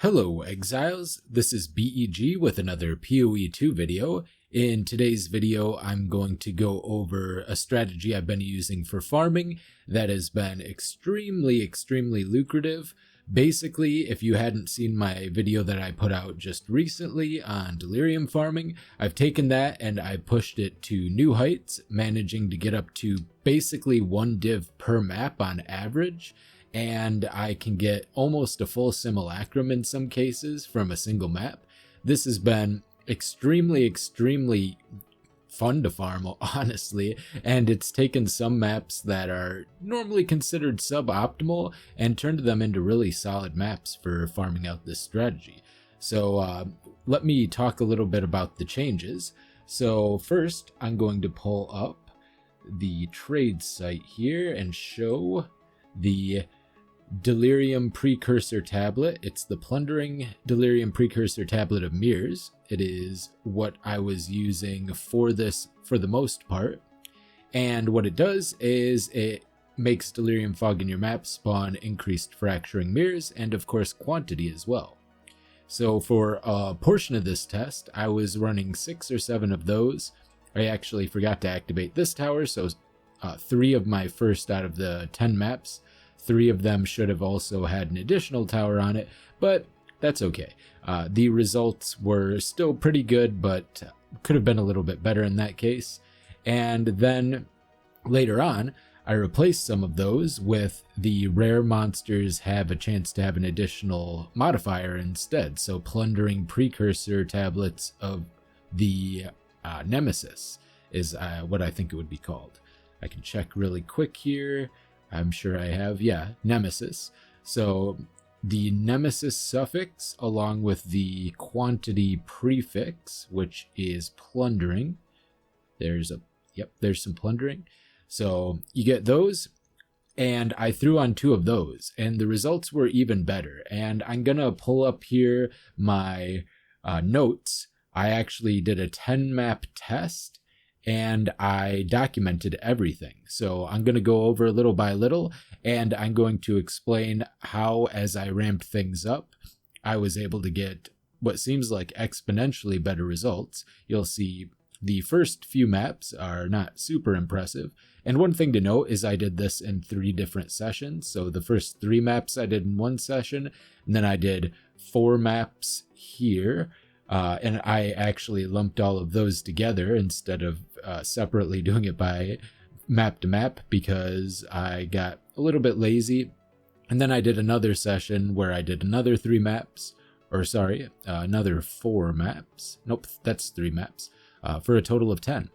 Hello Exiles, this is BEG with another POE 2 video. In today's video, I'm going to go over a strategy I've been using for farming that has been extremely lucrative. Basically, if you hadn't seen my video that I put out just recently on Delirium farming, I've taken that and I pushed it to new heights, managing to get up to basically 1 div per map on average. And I can get almost a full simulacrum in some cases from a single map. This has been extremely fun to farm, honestly, and it's taken some maps that are normally considered suboptimal and turned them into really solid maps for farming out this strategy. So let me talk a little bit about the changes. So first, I'm going to pull up the trade site here and show the Delirium precursor tablet. It's the plundering Delirium precursor tablet of mirrors. It is what I was using for this for the most part. And what it does is it makes Delirium fog in your map spawn increased fracturing mirrors and of course quantity as well. So for a portion of this test, I was running 6 or 7 of those. I actually forgot to activate this tower, so 3 of my first out of the 10 maps. 3 of them should have also had an additional tower on it, but that's okay. The results were still pretty good, but could have been a little bit better in that case. And then later on, I replaced some of those with the rare monsters have a chance to have an additional modifier instead. So plundering precursor tablets of the Nemesis is what I think it would be called. I can check really quick here. I'm sure I have, yeah, Nemesis. So the Nemesis suffix along with the quantity prefix, which is plundering. There's some plundering. So you get those, and I threw on 2 of those, and the results were even better. And I'm gonna pull up here my notes. I actually did a 10 map test, and I documented everything. So I'm going to go over little by little, and I'm going to explain how, as I ramped things up, I was able to get what seems like exponentially better results. You'll see the first few maps are not super impressive. And one thing to note is I did this in 3 different sessions. So the first 3 maps I did in 1 session, and then I did 4 maps here. And I actually lumped all of those together instead of separately doing it by map to map because I got a little bit lazy. And then I did another session where I did another 3 maps, or sorry, another 4 maps. Nope, that's 3 maps for a total of 10.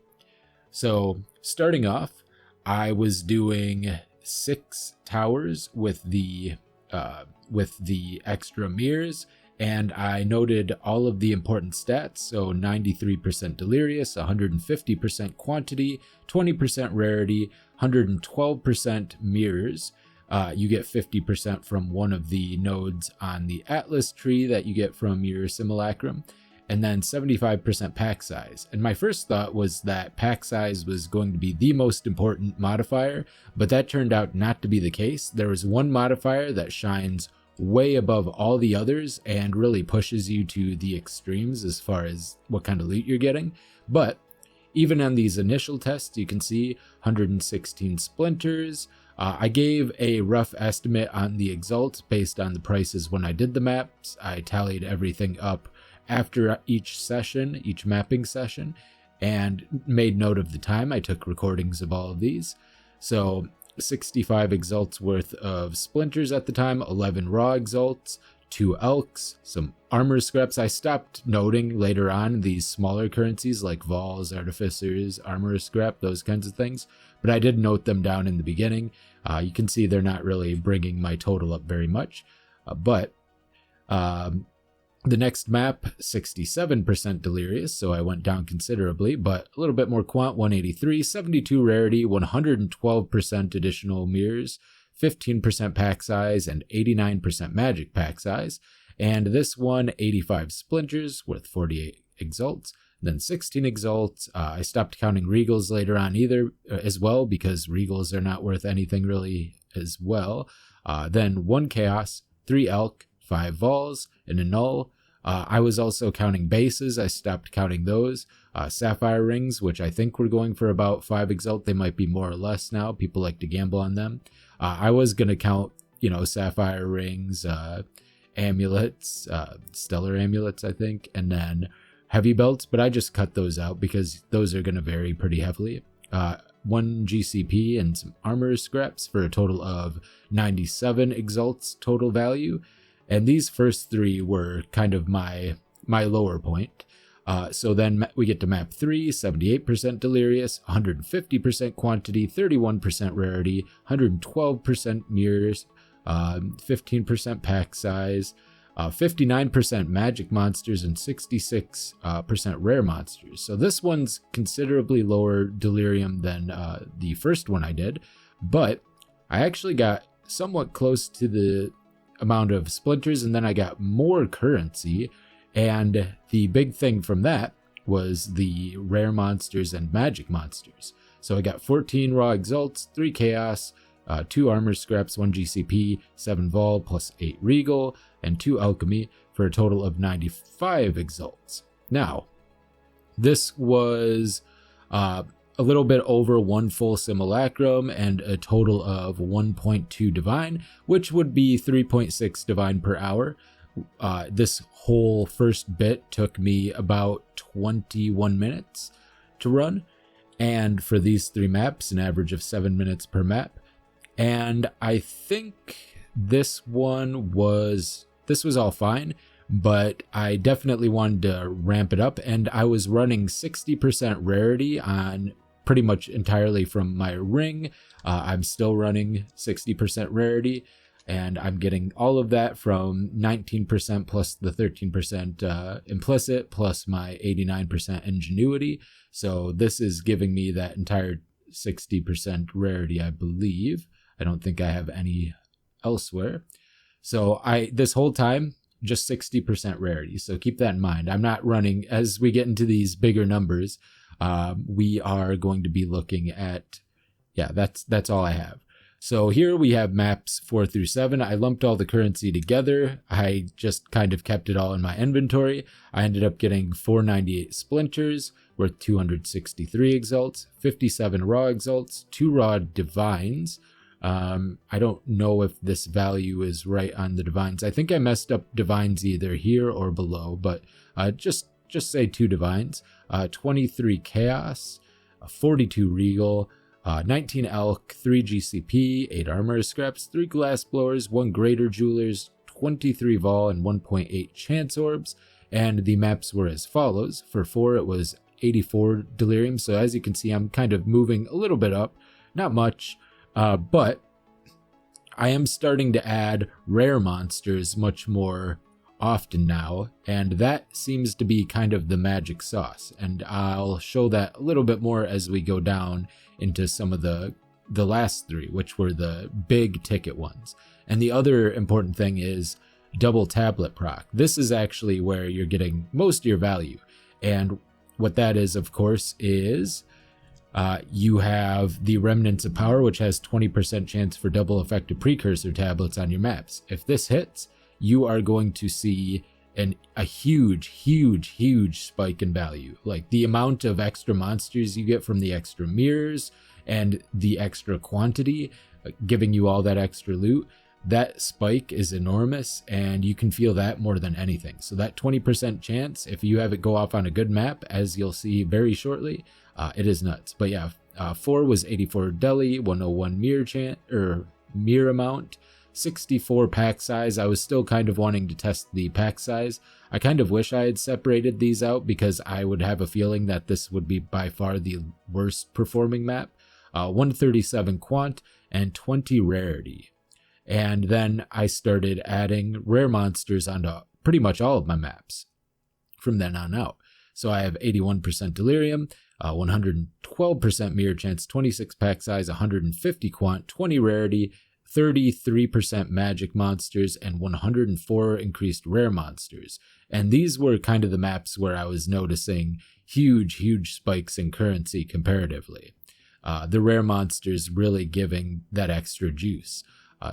So starting off, I was doing 6 towers with the extra mirrors. And I noted all of the important stats, so 93% delirious, 150% quantity, 20% rarity, 112% mirrors. You get 50% from one of the nodes on the Atlas tree that you get from your simulacrum, and then 75% pack size. And my first thought was that pack size was going to be the most important modifier, but that turned out not to be the case. There was one modifier that shines way above all the others and really pushes you to the extremes as far as what kind of loot you're getting. But even on these initial tests, you can see 116 splinters. I gave a rough estimate on the exalt based on the prices when I did the maps. I tallied everything up after each session, each mapping session, and made note of the time. I took recordings of all of these. So 65 exalts worth of splinters at the time, 11 raw exalts, 2 elks, some armor scraps. I stopped noting later on these smaller currencies like vols, artificers, armor scrap, those kinds of things, but I did note them down in the beginning. You can see they're not really bringing my total up very much, but the next map, 67% delirious, so I went down considerably, but a little bit more quant, 183, 72 rarity, 112% additional mirrors, 15% pack size, and 89% magic pack size. And this one, 85 splinters, worth 48 exalts, then 16 exalts. I stopped counting regals later on as well, because regals are not worth anything really as well. Then 1 chaos, 3 elk, 5 vols, and a null. I was also counting bases. I stopped counting those. Sapphire rings, which I think were going for about 5 exalt. They might be more or less now. People like to gamble on them. I was going to count, sapphire rings, amulets, stellar amulets, I think, and then heavy belts, but I just cut those out because those are going to vary pretty heavily. 1 GCP and some armor scraps for a total of 97 exalts total value. And these first 3 were kind of my lower point. So then we get to map 3, 78% delirious, 150% quantity, 31% rarity, 112% mirrors, 15% pack size, 59% magic monsters, and 66% rare monsters. So this one's considerably lower delirium than the first one I did, but I actually got somewhat close to the amount of splinters, and then I got more currency. And the big thing from that was the rare monsters and magic monsters. So I got 14 raw exalts, 3 chaos, 2 armor scraps, 1 GCP, 7 vol plus 8 regal, and 2 alchemy for a total of 95 exalts. Now, this was a little bit over 1 full simulacrum and a total of 1.2 divine, which would be 3.6 divine per hour. This whole first bit took me about 21 minutes to run, and for these 3 maps, an average of 7 minutes per map. And I think this was all fine, but I definitely wanted to ramp it up, and I was running 60% rarity on pretty much entirely from my ring. I'm still running 60% rarity, and I'm getting all of that from 19% plus the 13% implicit plus my 89% ingenuity. So this is giving me that entire 60% rarity, I believe. I don't think I have any elsewhere. So this whole time, just 60% rarity. So keep that in mind. I'm not running, as we get into these bigger numbers, we are going to be looking at, that's all I have. So here we have maps 4 through 7. I lumped all the currency together. I just kind of kept it all in my inventory. I ended up getting 498 splinters worth 263 exalts, 57 raw exalts, 2 raw divines. I don't know if this value is right on the divines. I think I messed up divines either here or below, but just say 2 divines, 23 chaos, 42 regal, 19 elk, 3 GCP, 8 armor scraps, 3 glass blowers, 1 greater jewelers, 23 vol, and 1.8 chance orbs. And the maps were as follows. For 4, it was 84 delirium. So as you can see, I'm kind of moving a little bit up, not much. But I am starting to add rare monsters much more often now, and that seems to be kind of the magic sauce, and I'll show that a little bit more as we go down into some of the last 3, which were the big ticket ones. And the other important thing is double tablet proc. This is actually where you're getting most of your value, and what that is, of course, is you have the Remnants of Power, which has 20% chance for double effective precursor tablets on your maps. If this hits, you are going to see a huge spike in value. Like the amount of extra monsters you get from the extra mirrors and the extra quantity, giving you all that extra loot, that spike is enormous, and you can feel that more than anything. So that 20% chance, if you have it go off on a good map, as you'll see very shortly, it is nuts. But yeah, 4 was 84 deli, 101 mirror amount, 64 pack size. I was still kind of wanting to test the pack size. I kind of wish I had separated these out because I would have a feeling that this would be by far the worst performing map. 137 quant and 20 rarity. And then I started adding rare monsters onto pretty much all of my maps from then on out. So I have 81% delirium, 112% mirror chance, 26 pack size, 150 quant, 20 rarity, 33% magic monsters, and 104 increased rare monsters. And these were kind of the maps where I was noticing huge spikes in currency comparatively. The rare monsters really giving that extra juice.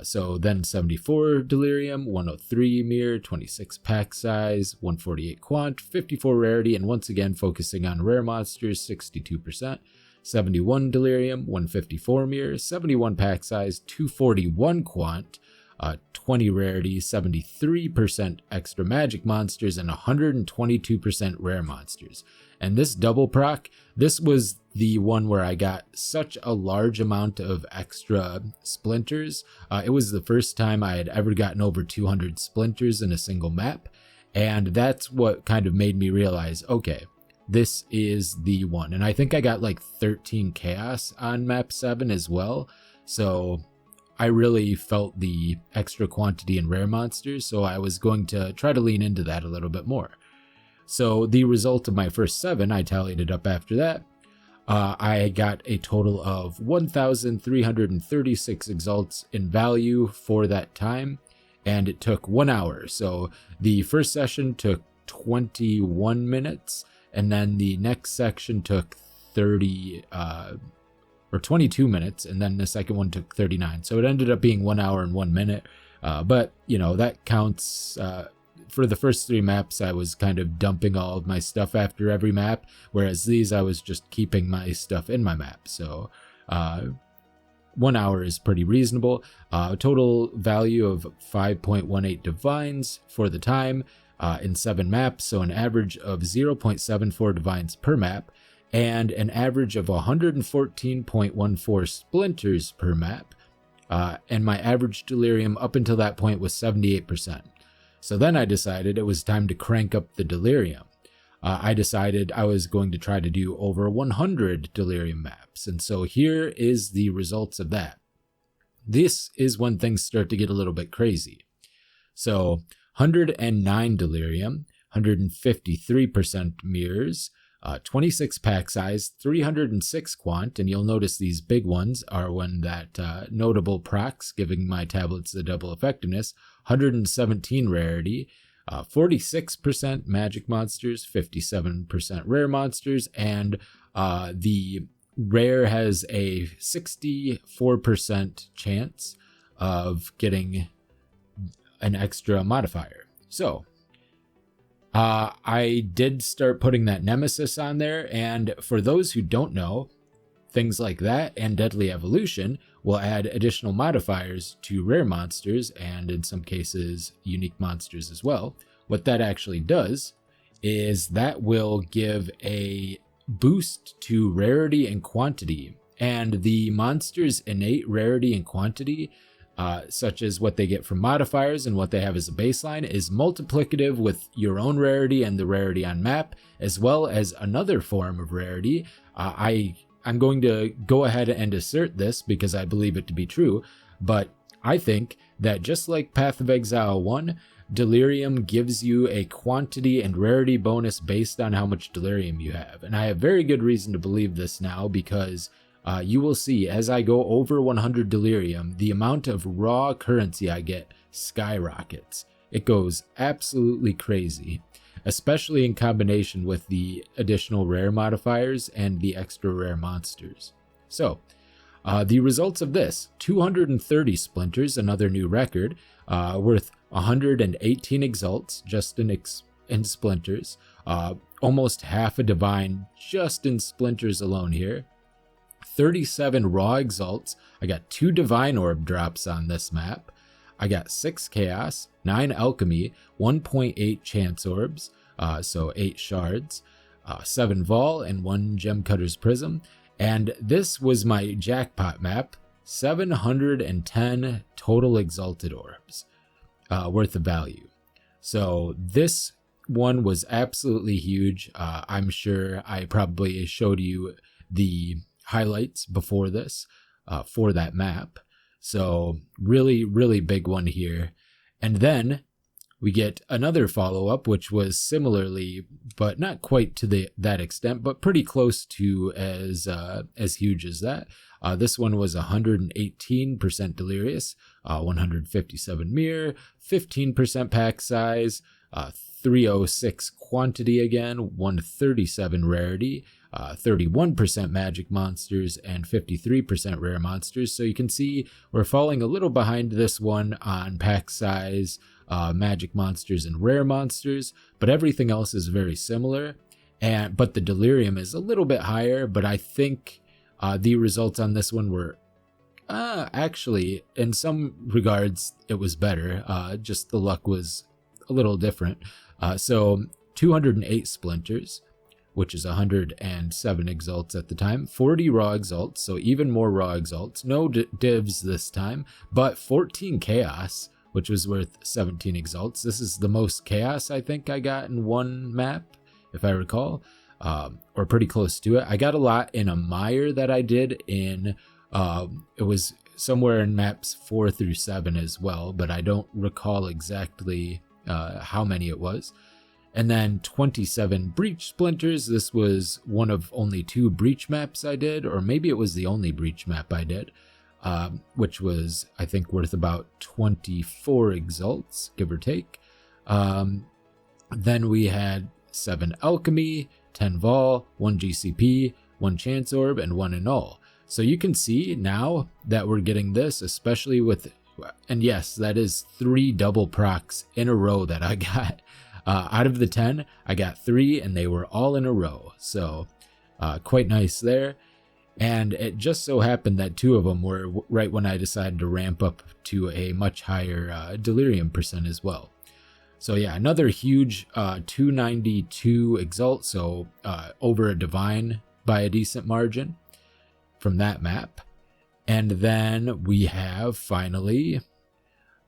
So then 74 Delirium, 103 Mirror, 26 pack size, 148 Quant, 54 Rarity, and once again focusing on rare monsters, 62%. 71 Delirium, 154 Mirror, 71 pack size, 241 Quant, 20 Rarity, 73% extra magic monsters, and 122% rare monsters. And this double proc, this was the one where I got such a large amount of extra splinters. It was the first time I had ever gotten over 200 splinters in a single map, and that's what kind of made me realize, okay, this is the one. And I think I got like 13 chaos on map 7 as well, so I really felt the extra quantity in rare monsters, so I was going to try to lean into that a little bit more. So the result of my first 7, I tallied it up after that. I got a total of 1,336 exalts in value for that time, and it took 1 hour. So the first session took 21 minutes, and then the next section took 22 minutes, and then the second one took 39. So it ended up being 1 hour and 1 minute. But, you know, that counts. For the first 3 maps, I was kind of dumping all of my stuff after every map, whereas these, I was just keeping my stuff in my map. So 1 hour is pretty reasonable. Total value of 5.18 divines for the time in 7 maps, so an average of 0.74 divines per map, and an average of 114.14 splinters per map. And my average Delirium up until that point was 78%. So then I decided it was time to crank up the Delirium. I decided I was going to try to do over 100 Delirium maps, and so here is the results of that. This is when things start to get a little bit crazy. So 109 Delirium, 153% mirrors, 26 pack size, 306 quant, and you'll notice these big ones are when that notable procs, giving my tablets the double effectiveness, 117 rarity, 46% magic monsters, 57% rare monsters, and the rare has a 64% chance of getting an extra modifier. So I did start putting that Nemesis on there, and for those who don't know, things like that and Deadly Evolution will add additional modifiers to rare monsters, and in some cases, unique monsters as well. What that actually does is that will give a boost to rarity and quantity, and the monster's innate rarity and quantity, such as what they get from modifiers and what they have as a baseline, is multiplicative with your own rarity and the rarity on map, as well as another form of rarity. I'm going to go ahead and assert this because I believe it to be true, but I think that just like Path of Exile 1, Delirium gives you a quantity and rarity bonus based on how much Delirium you have. And I have very good reason to believe this now because you will see as I go over 100 Delirium, the amount of raw currency I get skyrockets. It goes absolutely crazy, especially in combination with the additional rare modifiers and the extra rare monsters. So, the results of this, 230 splinters, another new record, worth 118 exalts just in splinters, almost half a divine just in splinters alone here. 37 raw exalts. I got 2 divine orb drops on this map. I got 6 chaos, 9 alchemy, 1.8 chance orbs, so 8 shards, 7 vol, and 1 gem cutter's prism. And this was my jackpot map, 710 total exalted orbs worth of value. So this one was absolutely huge. I'm sure I probably showed you the highlights before this for that map. So really, really big one here. And then we get another follow-up, which was similarly, but not quite to that extent, but pretty close to as huge as that. This one was 118% delirious, 157 mirror, 15% pack size, 306 quantity again, 137 rarity, 31% magic monsters, and 53% rare monsters. So you can see we're falling a little behind this one on pack size, magic monsters, and rare monsters, but everything else is very similar. But the Delirium is a little bit higher, but I think the results on this one were actually, in some regards, it was better. Just the luck was a little different. So 208 splinters, which is 107 exalts at the time, 40 raw exalts, so even more raw exalts, no divs this time, but 14 chaos, which was worth 17 exalts. This is the most chaos I think I got in one map, if I recall, or pretty close to it. I got a lot in a mire that I did in, it was somewhere in maps 4 through 7 as well, but I don't recall exactly how many it was. And then 27 breach splinters. This was one of only 2 breach maps I did, or maybe it was the only breach map I did, which was, I think, worth about 24 exalts, give or take. Then we had 7 alchemy, 10 vol, 1 GCP, 1 chance orb, and 1 annul. So you can see now that we're getting this, especially with, and yes, that is 3 double procs in a row that I got. Out of the 10, I got 3, and they were all in a row. So quite nice there. And it just so happened that 2 of them were right when I decided to ramp up to a much higher Delirium percent as well. So yeah, another huge 292 exalt, so over a divine by a decent margin from that map. And then we have finally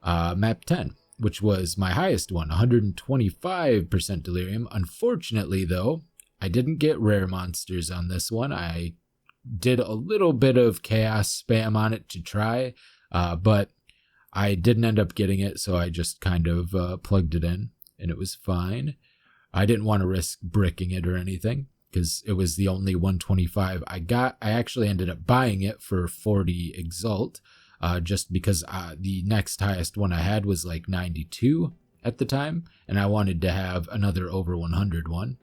map 10, which was my highest one, 125% Delirium. Unfortunately, though, I didn't get rare monsters on this one. I did a little bit of chaos spam on it to try, but I didn't end up getting it, so I just kind of plugged it in, and it was fine. I didn't want to risk bricking it or anything, because it was the only 125 I got. I actually ended up buying it for 40 exalt, just because the next highest one I had was like 92 at the time, and I wanted to have another over 100 one.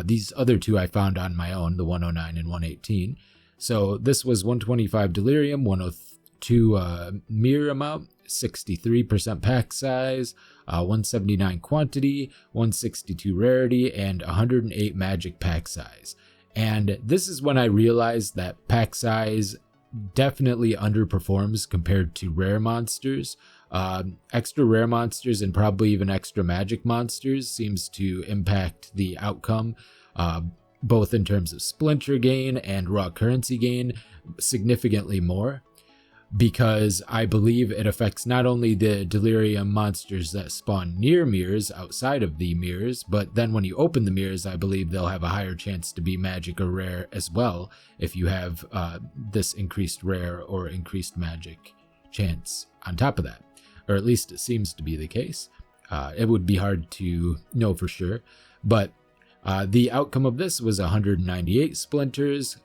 These other 2 I found on my own, the 109 and 118. So this was 125 Delirium, 102 mirror amount, 63% pack size, 179 quantity, 162 rarity, and 108 magic pack size. And this is when I realized that pack size definitely underperforms compared to rare monsters. Extra rare monsters and probably even extra magic monsters seems to impact the outcome, both in terms of splinter gain and raw currency gain, significantly more, because I believe it affects not only the Delirium monsters that spawn near mirrors outside of the mirrors, but then when you open the mirrors, I believe they'll have a higher chance to be magic or rare as well if you have this increased rare or increased magic chance on top of that, or at least it seems to be the case. It would be hard to know for sure, but the outcome of this was 198 splinters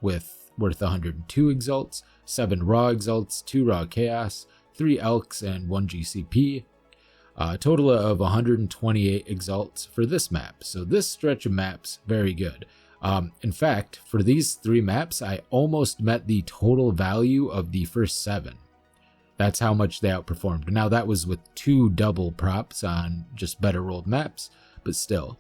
with worth 102 exalts, 7 raw exalts, 2 raw chaos, 3 elks, and 1 GCP. A total of 128 exalts for this map. So this stretch of maps, very good. In fact, for these 3 maps, I almost met the total value of the first 7. That's how much they outperformed. Now that was with 2 double props on just better rolled maps, but still.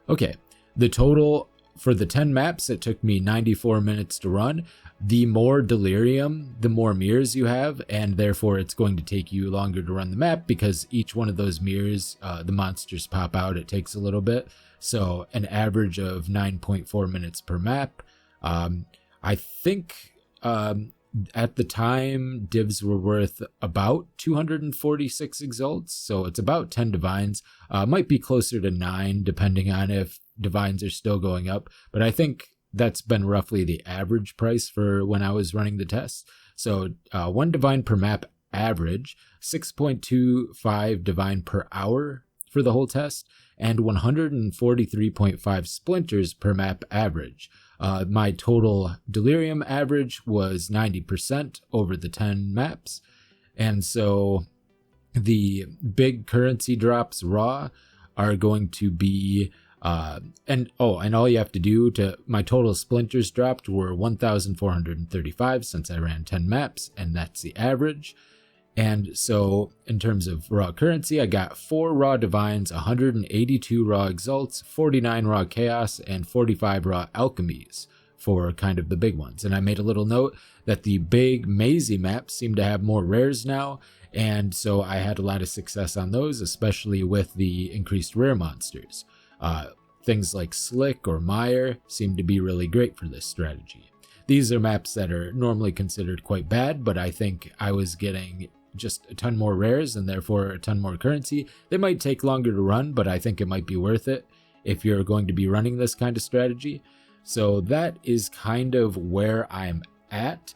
Okay, the total for the 10 maps, it took me 94 minutes to run. The more Delirium, the more mirrors you have, and therefore it's going to take you longer to run the map because each one of those mirrors, the monsters pop out, it takes a little bit. So an average of 9.4 minutes per map. I think at the time, divs were worth about 246 exalts, so it's about 10 divines. Might be closer to 9, depending on if divines are still going up, but I think that's been roughly the average price for when I was running the test. So 1 divine per map average, 6.25 divine per hour for the whole test, and 143.5 splinters per map average. My total Delirium average was 90% over the 10 maps, and so the big currency drops raw are going to be And all you have to do to, my total splinters dropped were 1,435 since I ran 10 maps, and that's the average. And so in terms of raw currency, I got 4 raw divines, 182 raw exalts, 49 raw chaos, and 45 raw alchemies for kind of the big ones. And I made a little note that the big mazy maps seem to have more rares now, and so I had a lot of success on those, especially with the increased rare monsters. Things like Slick or Mire seem to be really great for this strategy. These are maps that are normally considered quite bad, but I think I was getting just a ton more rares and therefore a ton more currency. They might take longer to run, but I think it might be worth it if you're going to be running this kind of strategy. So that is kind of where I'm at.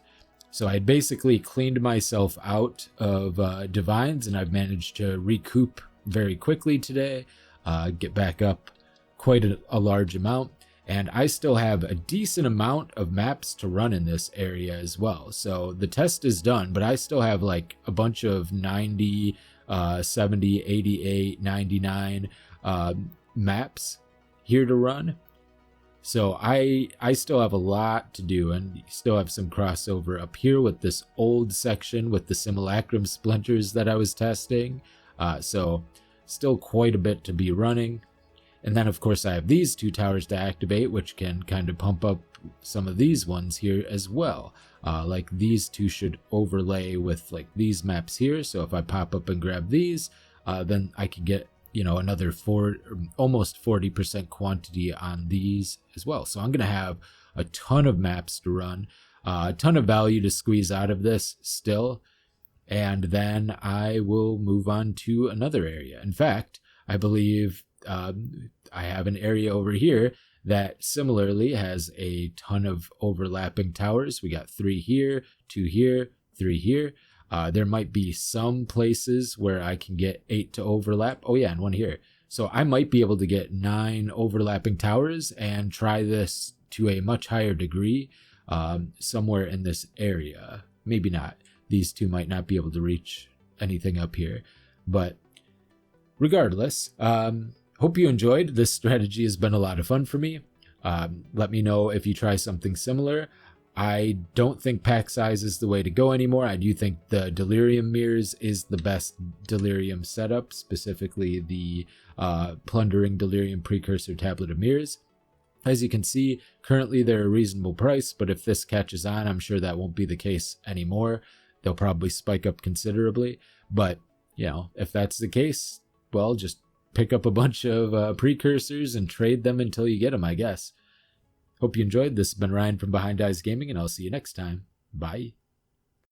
So I basically cleaned myself out of divines, and I've managed to recoup very quickly today, get back up quite a large amount, and I still have a decent amount of maps to run in this area as well. So the test is done, but I still have like a bunch of 90, 70, 88, 99 maps here to run. So I still have a lot to do, and still have some crossover up here with this old section with the simulacrum splinters that I was testing. So still quite a bit to be running. And then of course I have these 2 towers to activate, which can kind of pump up some of these ones here as well. Like these 2 should overlay with like these maps here. So if I pop up and grab these, then I could get, you know, another almost 40% quantity on these as well. So I'm going to have a ton of maps to run, a ton of value to squeeze out of this still. And then I will move on to another area. In fact, I believe I have an area over here that similarly has a ton of overlapping towers. We got 3 here, 2 here, 3 here. There might be some places where I can get 8 to overlap. Oh yeah, and 1 here. So I might be able to get 9 overlapping towers and try this to a much higher degree somewhere in this area. Maybe not. These 2 might not be able to reach anything up here. But regardless, hope you enjoyed. This strategy has been a lot of fun for me. Let me know if you try something similar. I don't think pack size is the way to go anymore. I do think the Delirium mirrors is the best Delirium setup, specifically the Plundering Delirium Precursor Tablet of Mirrors. As you can see, currently they're a reasonable price, but if this catches on, I'm sure that won't be the case anymore. They'll probably spike up considerably, but, you know, if that's the case, well, just pick up a bunch of precursors and trade them until you get them, I guess. Hope you enjoyed. This has been Ryan from Behind Eyes Gaming, and I'll see you next time. Bye.